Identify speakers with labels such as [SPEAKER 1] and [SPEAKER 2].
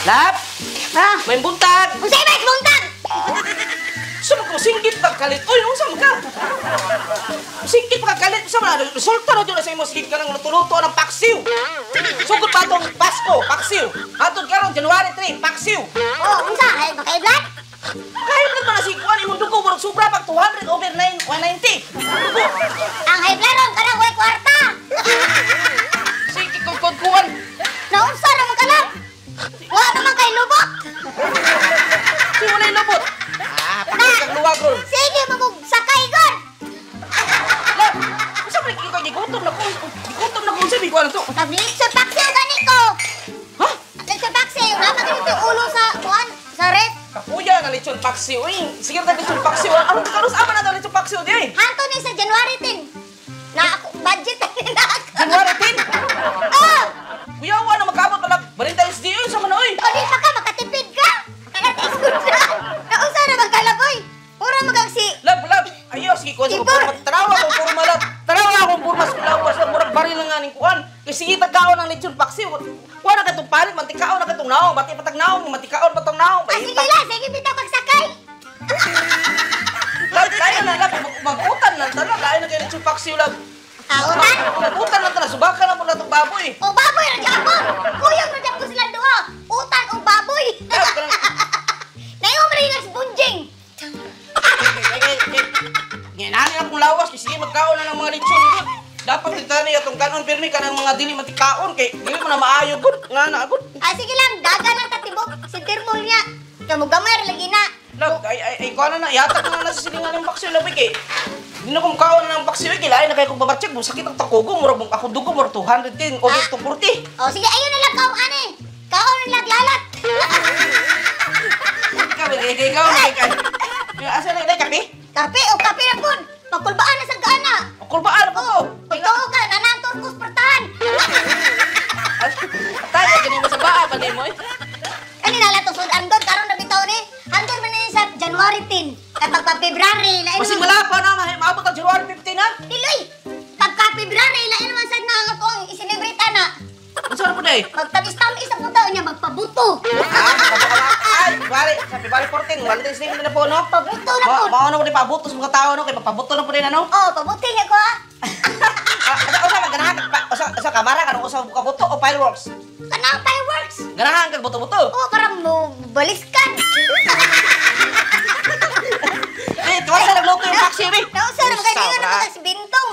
[SPEAKER 1] Lap!
[SPEAKER 2] Ha?
[SPEAKER 1] May buntag!
[SPEAKER 2] Unsay may buntag?
[SPEAKER 1] Saan ko singkit pagkalit? Uy, unsa man ka? Singkit pagkalit sa mga resulta na dyan sa imo singkit ka ng luto-luto ng paksiw. Sugod pa itong Pasko, paksiw. Atod karon January 3, paksiw.
[SPEAKER 2] Oh, unsa? Ay, makaiblat?
[SPEAKER 1] Kahit naman na si Kuan, imong dugo mo sobra pag 200 over 190.
[SPEAKER 2] Ang hiblaron ka na way kwarta.
[SPEAKER 1] Singkit kong Kuan.
[SPEAKER 2] Naunsa na mo ka lang? Wa naman kay lubot.
[SPEAKER 1] Si wala yung lubot. Pagkalit kang luwag ron.
[SPEAKER 2] Sige, mamug sakay gon.
[SPEAKER 1] Lap! Saan ba ikaw gigutom na ko? Gigutom na ko sabi ko ano to?
[SPEAKER 2] Tablit sa paksiw gani ko.
[SPEAKER 1] Ha?
[SPEAKER 2] Tablit sa paksiw. Naman ganito yung ulo sa kuan, sa red.
[SPEAKER 1] Kapuya nga lechon paksiw. Uy, sige na lechon paksiw. Anong karos ama na daw lechon paksiw di?
[SPEAKER 2] Hanto ni sa January 10. Na ako, budget na nila ako.
[SPEAKER 1] January 10?
[SPEAKER 2] Oh!
[SPEAKER 1] Kuyawa na magkabot na lang. Valentine's Day yun sa manoy.
[SPEAKER 2] O di pa ka, makatipid ka. Nakatiskod na. Nausa na magkalaboy. Pura magagsi.
[SPEAKER 1] Lab, ayaw, sige ko sa
[SPEAKER 2] Ibor.
[SPEAKER 1] purma. Tarawa akong purma, lab. Tarawa akong purma sa kulawas. Murag baril na nga ning kuan. Kasi sige tagkaon ng lechon paksiw. Kuha na katong palit, mantikaon na katong naong. Bati patag naong, mantikaon patong naong.
[SPEAKER 2] Sige lang, sige bitaw pagsakay.
[SPEAKER 1] Lab, tayo na, lab. Mag-utan na. Tala, lain na kayo lechon paksiw, lab.
[SPEAKER 2] Kautan?
[SPEAKER 1] Mag-utan na tala. Subakan na po na itong baboy.
[SPEAKER 2] O baboy, radya ako. Kuyang radya ko sila doa. Utan o baboy.
[SPEAKER 1] Lab, kanang...
[SPEAKER 2] Nayo marinas bunjing.
[SPEAKER 1] Ngayon akong lawas, kasi sige magkaon na ng mga lechon good. Dapat ditani atong kanon pirmi ka ng mga dili matikaon kay dili mo na maayo good nga na good.
[SPEAKER 2] Sige lang, daga na tatibok. Si Tirmol niya. Kamugamay lagi na.
[SPEAKER 1] Lab, ay kuha na yatag na sa silingan ng paksiw labi kay. Di na kong kaon na ng paksiw kay lain na kayo kong babatsyag mo sakit ang takugo murag mong ako dugo murag 210 o 240.
[SPEAKER 2] O sige, ayun na lang kao ani. Kao na lang lalat.
[SPEAKER 1] Ikaw asa na kape?
[SPEAKER 2] Kape o kape na pun. Makulbaan na sa gana.
[SPEAKER 1] Kulbaan po ko.
[SPEAKER 2] Pagtuo ka, nanantor ko pertahan.
[SPEAKER 1] Tayo gani mo sa baa pa mo eh.
[SPEAKER 2] Kanina lang to sud andon karon na bitaw ni. Andon man ni sa January 10. Kapag pa February lain
[SPEAKER 1] Kasi
[SPEAKER 2] naman.
[SPEAKER 1] wala pa na maabot ang January 15 na.
[SPEAKER 2] Diloy. Pagka February lain naman sad na ako ang isinibrita na.
[SPEAKER 1] Unsa na po day?
[SPEAKER 2] Magtamis-tamis ang puto niya magpabuto.
[SPEAKER 1] Ay, bari, sa February 14, Valentine's Day na po, no?
[SPEAKER 2] Pabuto na po.
[SPEAKER 1] Mao na po ni pabutos mga tao, no? Kay papabuto na po din, ano?
[SPEAKER 2] Oh, pabuti niya ko ha.
[SPEAKER 1] Usa ganahan usa kamera kanang usa buka buto o fireworks.
[SPEAKER 2] Kanang fireworks.
[SPEAKER 1] Ganahan kag buto-buto.
[SPEAKER 2] Oh, para mo baliskan.
[SPEAKER 1] Eh, tuwa sa nagluto yung paksiw, eh.
[SPEAKER 2] Nausa na magkaibigan na mga si Bintong.